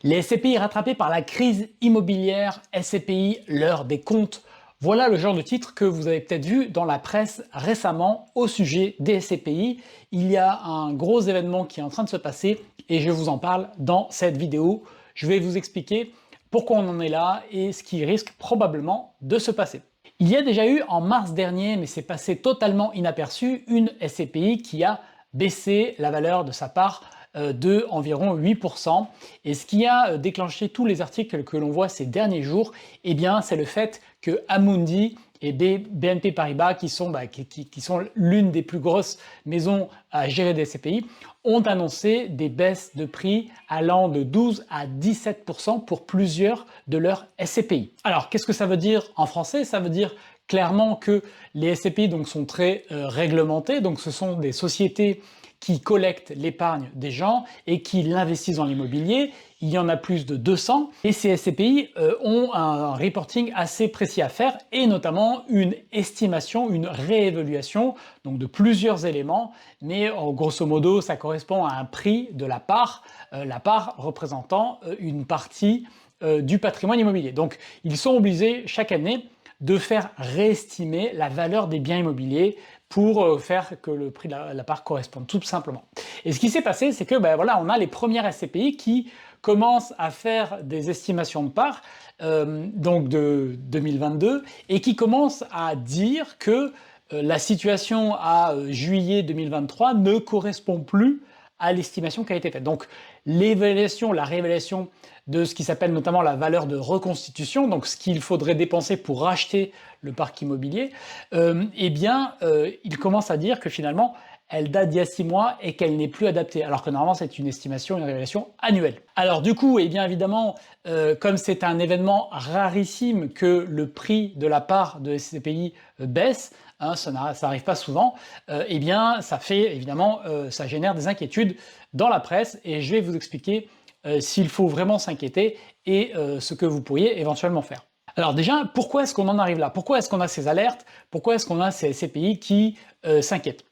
Les SCPI rattrapés par la crise immobilière, SCPI, l'heure des comptes. Voilà le genre de titre que vous avez peut-être vu dans la presse récemment au sujet des SCPI. Il y a un gros événement qui est en train de se passer et je vous en parle dans cette vidéo. Je vais vous expliquer pourquoi on en est là et ce qui risque probablement de se passer. Il y a déjà eu en mars dernier, mais c'est passé totalement inaperçu, une SCPI qui a baissé la valeur de sa part de environ 8%. Et ce qui a déclenché tous les articles que l'on voit ces derniers jours, eh bien, c'est le fait que Amundi et BNP Paribas, qui sont l'une des plus grosses maisons à gérer des SCPI, ont annoncé des baisses de prix allant de 12 à 17% pour plusieurs de leurs SCPI. Alors, qu'est-ce que ça veut dire en français? Ça veut dire clairement que les SCPI donc, sont très réglementés, donc ce sont des sociétés qui collectent l'épargne des gens et qui l'investissent dans l'immobilier. Il y en a plus de 200 et ces SCPI ont un reporting assez précis à faire et notamment une estimation, une réévaluation donc de plusieurs éléments, mais grosso modo ça correspond à un prix de la part représentant une partie du patrimoine immobilier. Donc ils sont obligés chaque année de faire réestimer la valeur des biens immobiliers pour faire que le prix de la part corresponde, tout simplement. Et ce qui s'est passé, c'est que voilà, on a les premières SCPI qui commencent à faire des estimations de parts donc de 2022 et qui commencent à dire que la situation à juillet 2023 ne correspond plus à l'estimation qui a été faite. Donc l'évaluation, la réévaluation de ce qui s'appelle notamment la valeur de reconstitution, donc ce qu'il faudrait dépenser pour racheter le parc immobilier, il commence à dire que finalement elle date d'il y a 6 mois et qu'elle n'est plus adaptée, alors que normalement c'est une estimation, une révélation annuelle. Alors du coup, évidemment, comme c'est un événement rarissime que le prix de la part de SCPI baisse, ça n'arrive pas souvent, ça génère des inquiétudes dans la presse et je vais vous expliquer s'il faut vraiment s'inquiéter et ce que vous pourriez éventuellement faire. Alors déjà, pourquoi est-ce qu'on en arrive là? Pourquoi est-ce qu'on a ces alertes? Pourquoi est-ce qu'on a ces SCPI qui s'inquiètent?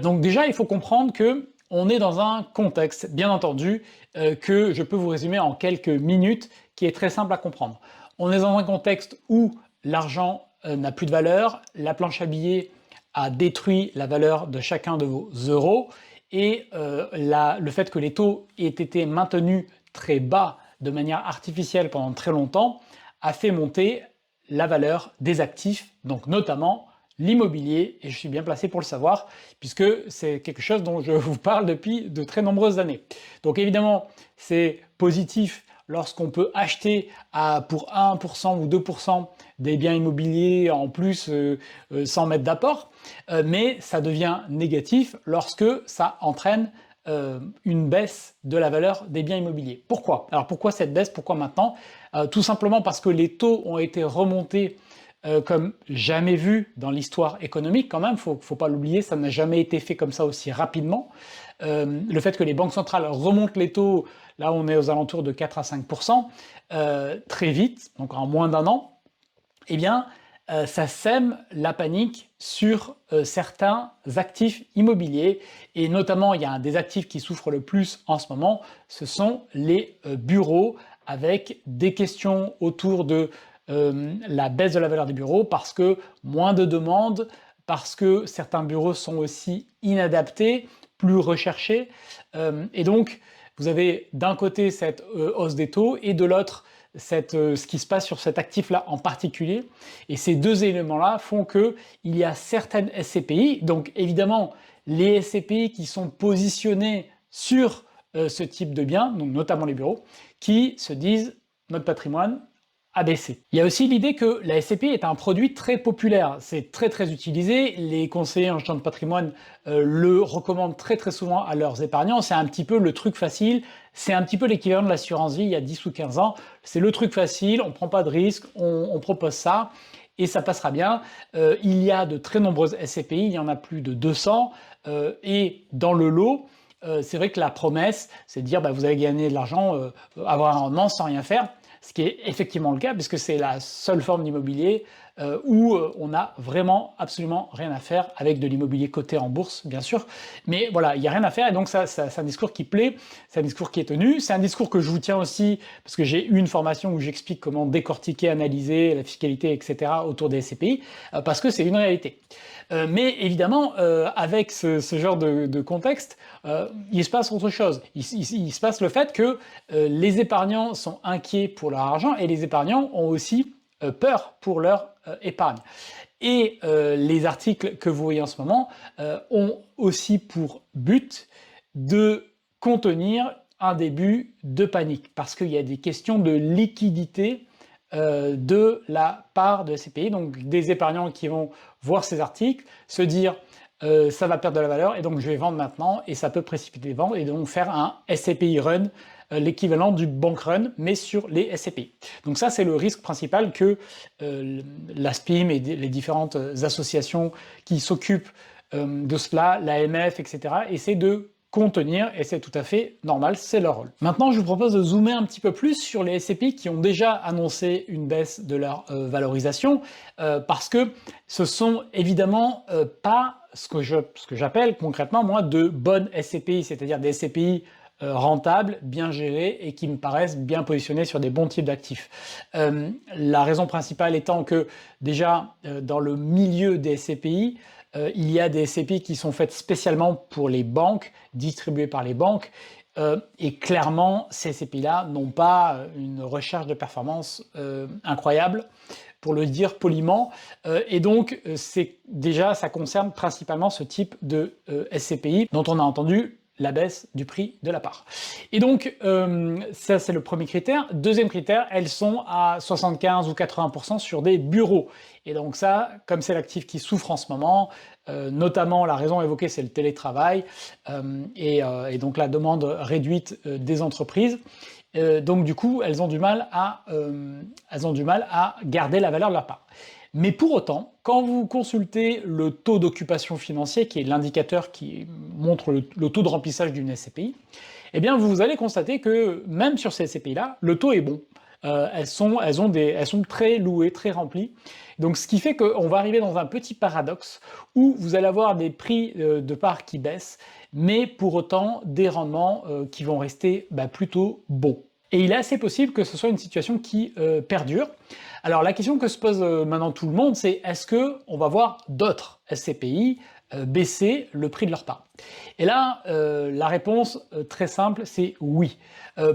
Donc déjà, il faut comprendre que on est dans un contexte, bien entendu, que je peux vous résumer en quelques minutes, qui est très simple à comprendre. On est dans un contexte où l'argent n'a plus de valeur, la planche à billets a détruit la valeur de chacun de vos euros, et le fait que les taux aient été maintenus très bas de manière artificielle pendant très longtemps a fait monter la valeur des actifs, donc notamment l'immobilier, et je suis bien placé pour le savoir, puisque c'est quelque chose dont je vous parle depuis de très nombreuses années. Donc évidemment, c'est positif lorsqu'on peut acheter pour 1% ou 2% des biens immobiliers en plus sans mettre d'apport, mais ça devient négatif lorsque ça entraîne une baisse de la valeur des biens immobiliers. Pourquoi? Alors pourquoi cette baisse? Pourquoi maintenant? Tout simplement parce que les taux ont été remontés comme jamais vu dans l'histoire économique quand même, faut pas l'oublier, ça n'a jamais été fait comme ça aussi rapidement. Le fait que les banques centrales remontent les taux, là on est aux alentours de 4 à 5%, très vite, donc en moins d'un an, ça sème la panique sur certains actifs immobiliers, et notamment il y a un des actifs qui souffre le plus en ce moment, ce sont les bureaux, avec des questions autour de la baisse de la valeur des bureaux, parce que moins de demandes, parce que certains bureaux sont aussi inadaptés, plus recherchés, et donc vous avez d'un côté cette hausse des taux, et de l'autre ce qui se passe sur cet actif-là en particulier. Et ces deux éléments-là font qu'il y a certaines SCPI, donc évidemment les SCPI qui sont positionnés sur ce type de biens, donc notamment les bureaux, qui se disent notre patrimoine a baissé. Il y a aussi l'idée que la SCPI est un produit très populaire, c'est très utilisé, les conseillers en gestion de patrimoine le recommandent très souvent à leurs épargnants, c'est un petit peu le truc facile, c'est un petit peu l'équivalent de l'assurance vie il y a 10 ou 15 ans, c'est le truc facile, on prend pas de risque, on propose ça, et ça passera bien. Il y a de très nombreuses SCPI, il y en a plus de 200, et dans le lot, c'est vrai que la promesse, c'est de dire vous allez gagner de l'argent, avoir un rendement sans rien faire, ce qui est effectivement le cas, puisque c'est la seule forme d'immobilier où on n'a vraiment absolument rien à faire avec de l'immobilier coté en bourse, bien sûr. Mais voilà, il n'y a rien à faire et donc ça c'est un discours qui plaît, c'est un discours qui est tenu, c'est un discours que je vous tiens aussi parce que j'ai eu une formation où j'explique comment décortiquer, analyser la fiscalité, etc. autour des SCPI, parce que c'est une réalité. Mais évidemment, avec ce genre de contexte, il se passe autre chose. Il se passe le fait que les épargnants sont inquiets pour leur argent et les épargnants ont aussi peur pour leur épargne. Et les articles que vous voyez en ce moment ont aussi pour but de contenir un début de panique, parce qu'il y a des questions de liquidité de la part de ces pays, donc des épargnants qui vont voir ces articles, se dire ça va perdre de la valeur et donc je vais vendre maintenant et ça peut précipiter les ventes et donc faire un SCPI run, l'équivalent du bank run mais sur les SCPI. Donc ça c'est le risque principal que la SPIM et les différentes associations qui s'occupent de cela, l'AMF, etc. essaient de contenir, et c'est tout à fait normal, c'est leur rôle. Maintenant, je vous propose de zoomer un petit peu plus sur les SCPI qui ont déjà annoncé une baisse de leur valorisation, parce que ce sont évidemment pas ce que j'appelle concrètement, moi, de bonnes SCPI, c'est-à-dire des SCPI rentables, bien gérés et qui me paraissent bien positionnés sur des bons types d'actifs. La raison principale étant que déjà, dans le milieu des SCPI, il y a des SCPI qui sont faites spécialement pour les banques, distribuées par les banques, et clairement, ces SCPI-là n'ont pas une recherche de performance incroyable, pour le dire poliment, et donc déjà ça concerne principalement ce type de SCPI dont on a entendu la baisse du prix de la part. Et donc, ça c'est le premier critère. Deuxième critère, elles sont à 75 ou 80% sur des bureaux. Et donc ça, comme c'est l'actif qui souffre en ce moment, notamment la raison évoquée c'est le télétravail, et donc la demande réduite des entreprises, donc du coup elles ont du mal à garder la valeur de leur part. Mais pour autant, quand vous consultez le taux d'occupation financier, qui est l'indicateur qui montre le taux de remplissage d'une SCPI, eh bien vous allez constater que même sur ces SCPI-là, le taux est bon. Elles sont très louées, très remplies. Donc ce qui fait qu'on va arriver dans un petit paradoxe où vous allez avoir des prix de parts qui baissent, mais pour autant des rendements qui vont rester plutôt bons. Et il est assez possible que ce soit une situation qui perdure. Alors la question que se pose maintenant tout le monde, c'est est-ce qu'on va voir d'autres SCPI baisser le prix de leur part? Et là, la réponse très simple, c'est oui.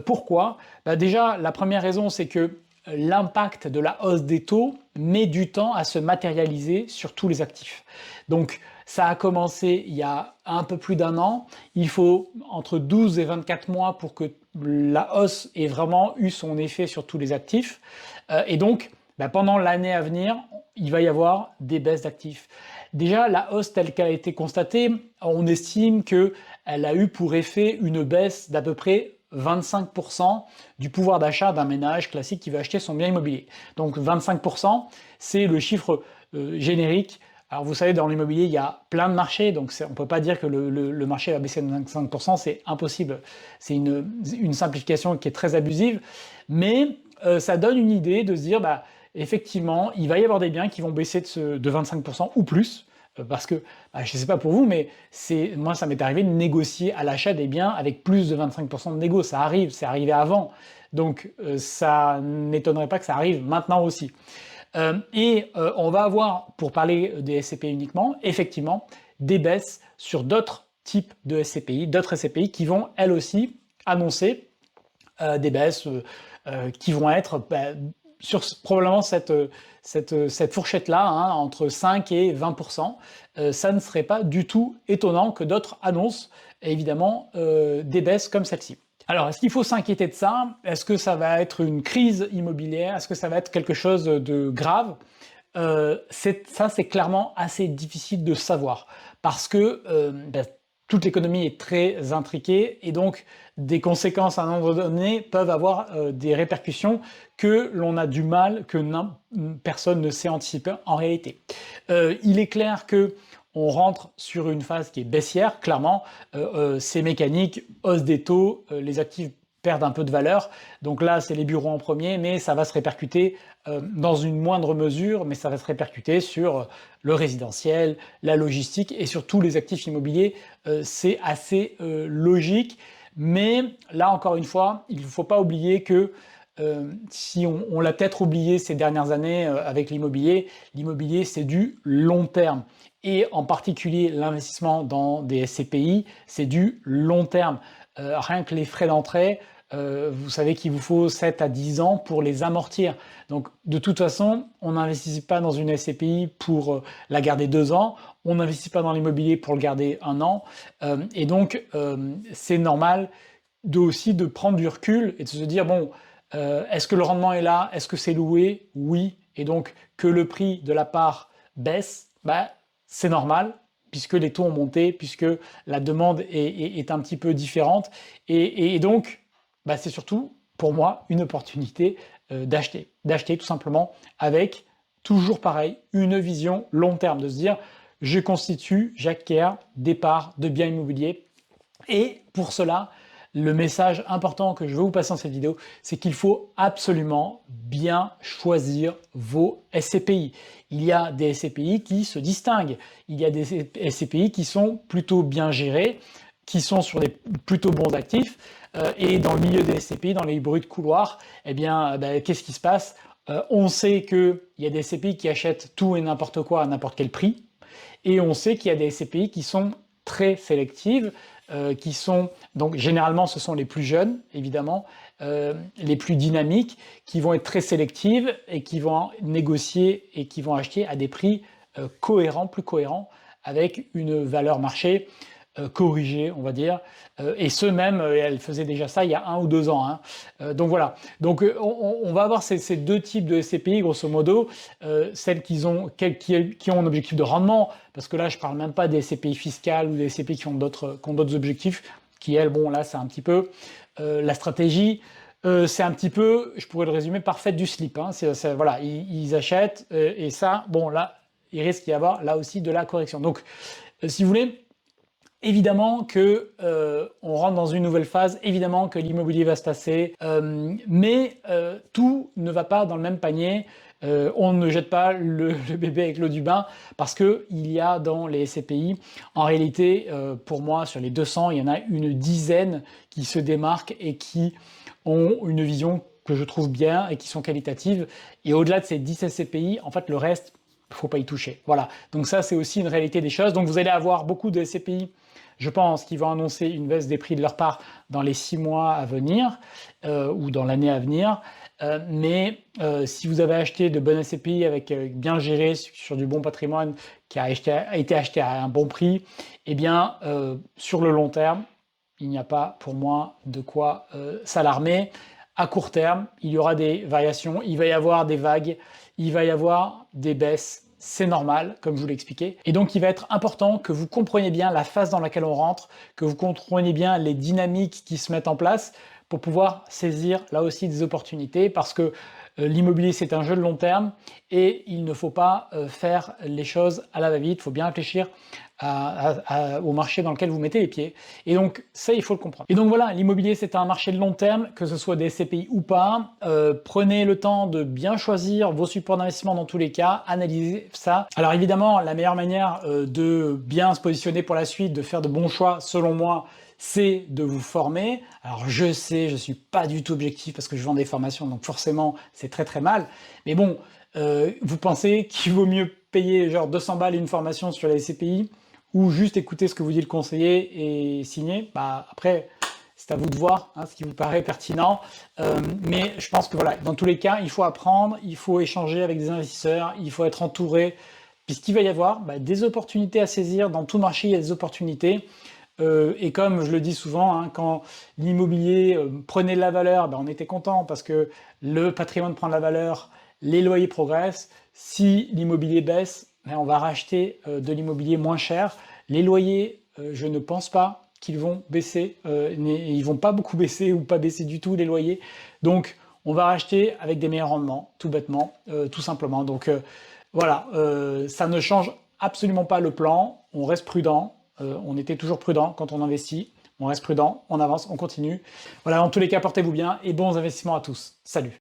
Pourquoi? Déjà, la première raison, c'est que l'impact de la hausse des taux met du temps à se matérialiser sur tous les actifs. Donc ça a commencé il y a un peu plus d'un an, il faut entre 12 et 24 mois pour que la hausse ait vraiment eu son effet sur tous les actifs, et donc pendant l'année à venir, il va y avoir des baisses d'actifs. Déjà, la hausse telle qu'elle a été constatée, on estime qu'elle a eu pour effet une baisse d'à peu près 25% du pouvoir d'achat d'un ménage classique qui veut acheter son bien immobilier. Donc 25%, c'est le chiffre générique. Alors vous savez, dans l'immobilier, il y a plein de marchés, donc on ne peut pas dire que le marché va baisser de 25%, c'est impossible. C'est une simplification qui est très abusive, mais ça donne une idée de se dire, effectivement, il va y avoir des biens qui vont baisser de 25% ou plus, parce que, je ne sais pas pour vous, mais moi ça m'est arrivé de négocier à l'achat des biens avec plus de 25% de négo, ça arrive, c'est arrivé avant, donc ça n'étonnerait pas que ça arrive maintenant aussi. On va avoir, pour parler des SCPI uniquement, effectivement, des baisses sur d'autres types de SCPI, d'autres SCPI qui vont, elles aussi, annoncer des baisses qui vont être sur probablement cette fourchette-là, entre 5 et 20%. Ça ne serait pas du tout étonnant que d'autres annoncent, évidemment, des baisses comme celle-ci. Alors, est-ce qu'il faut s'inquiéter de ça? Est-ce que ça va être une crise immobilière? Est-ce que ça va être quelque chose de grave? Ça, c'est clairement assez difficile de savoir, parce que toute l'économie est très intriquée, et donc des conséquences à un moment donné peuvent avoir des répercussions que l'on a du mal, que personne ne sait anticiper en réalité. Il est clair que on rentre sur une phase qui est baissière, clairement, c'est mécanique, hausse des taux, les actifs perdent un peu de valeur. Donc là, c'est les bureaux en premier, mais ça va se répercuter dans une moindre mesure, mais ça va se répercuter sur le résidentiel, la logistique et sur tous les actifs immobiliers. C'est assez logique, mais là, encore une fois, il ne faut pas oublier que si on l'a peut-être oublié ces dernières années avec l'immobilier c'est du long terme. Et en particulier l'investissement dans des SCPI, c'est du long terme. Rien que les frais d'entrée, vous savez qu'il vous faut 7 à 10 ans pour les amortir. Donc de toute façon, on n'investit pas dans une SCPI pour la garder 2 ans, on n'investit pas dans l'immobilier pour le garder 1 an. Et donc c'est normal aussi de prendre du recul et de se dire, bon, est-ce que le rendement est là? Est-ce que c'est loué? Oui. Et donc que le prix de la part baisse, bah, c'est normal, puisque les taux ont monté, puisque la demande est un petit peu différente. Et donc, bah, c'est surtout, pour moi, une opportunité d'acheter. D'acheter tout simplement avec, toujours pareil, une vision long terme, de se dire, j'acquiers des parts de biens immobiliers. Et pour cela, le message important que je veux vous passer dans cette vidéo, c'est qu'il faut absolument bien choisir vos SCPI. Il y a des SCPI qui se distinguent, il y a des SCPI qui sont plutôt bien gérés, qui sont sur des plutôt bons actifs, et dans le milieu des SCPI, dans les bruits de couloir, eh bien, qu'est-ce qui se passe? On sait qu'il y a des SCPI qui achètent tout et n'importe quoi à n'importe quel prix, et on sait qu'il y a des SCPI qui sont très sélectives, qui sont, donc généralement ce sont les plus jeunes, évidemment, les plus dynamiques, qui vont être très sélectives et qui vont négocier et qui vont acheter à des prix cohérents, plus cohérents, avec une valeur marché corrigée, on va dire, et ce même, elle faisait déjà ça il y a 1 ou 2 ans. Hein. Donc voilà, donc on va avoir ces deux types de SCPI, grosso modo, celles qui ont un objectif de rendement, parce que là je parle même pas des SCPI fiscales ou des SCPI qui ont d'autres objectifs, qui elles, bon là c'est un petit peu la stratégie, c'est un petit peu, je pourrais le résumer par fait du slip, hein. Voilà, ils achètent, et ça, bon là, il risque d'y avoir là aussi de la correction. Donc si vous voulez, évidemment que on rentre dans une nouvelle phase, évidemment que l'immobilier va se tasser, mais tout ne va pas dans le même panier. On ne jette pas le bébé avec l'eau du bain, parce que il y a dans les SCPI, en réalité, pour moi, sur les 200, il y en a une dizaine qui se démarquent et qui ont une vision que je trouve bien et qui sont qualitatives. Et au-delà de ces 10 SCPI, en fait, le reste, il ne faut pas y toucher. Voilà. Donc ça, c'est aussi une réalité des choses. Donc vous allez avoir beaucoup de SCPI, je pense, qui vont annoncer une baisse des prix de leur part dans les 6 mois à venir, ou dans l'année à venir. Mais si vous avez acheté de bonnes SCPI avec bien géré sur du bon patrimoine, qui a été acheté à un bon prix, eh bien, sur le long terme, il n'y a pas pour moi de quoi s'alarmer. À court terme, il y aura des variations, il va y avoir des vagues, il va y avoir des baisses, c'est normal, comme je vous l'ai expliqué. Et donc, il va être important que vous compreniez bien la phase dans laquelle on rentre, que vous compreniez bien les dynamiques qui se mettent en place pour pouvoir saisir là aussi des opportunités, parce que l'immobilier, c'est un jeu de long terme et il ne faut pas faire les choses à la va-vite, il faut bien réfléchir au marché dans lequel vous mettez les pieds. Et donc ça, il faut le comprendre. Et donc voilà, l'immobilier, c'est un marché de long terme, que ce soit des SCPI ou pas. Prenez le temps de bien choisir vos supports d'investissement dans tous les cas, analysez ça. Alors évidemment, la meilleure manière de bien se positionner pour la suite, de faire de bons choix, selon moi, c'est de vous former. Alors je sais, je suis pas du tout objectif parce que je vends des formations, donc forcément c'est très très mal. Mais bon, vous pensez qu'il vaut mieux payer genre 200 balles une formation sur les SCPI ou juste écouter ce que vous dit le conseiller et signer? Bah après, c'est à vous de voir hein, ce qui vous paraît pertinent. Mais je pense que voilà, dans tous les cas, il faut apprendre, il faut échanger avec des investisseurs, il faut être entouré, puisqu'il va y avoir des opportunités à saisir. Dans tout marché, il y a des opportunités. Et comme je le dis souvent, hein, quand l'immobilier prenait de la valeur, on était content parce que le patrimoine prend de la valeur, les loyers progressent. Si l'immobilier baisse, on va racheter de l'immobilier moins cher. Les loyers, je ne pense pas qu'ils vont baisser, ils vont pas beaucoup baisser ou pas baisser du tout les loyers. Donc on va racheter avec des meilleurs rendements, tout bêtement, tout simplement. Donc voilà, ça ne change absolument pas le plan, on reste prudent. On était toujours prudent quand on investit. On reste prudent, on avance, on continue. Voilà, en tous les cas, portez-vous bien et bons investissements à tous. Salut!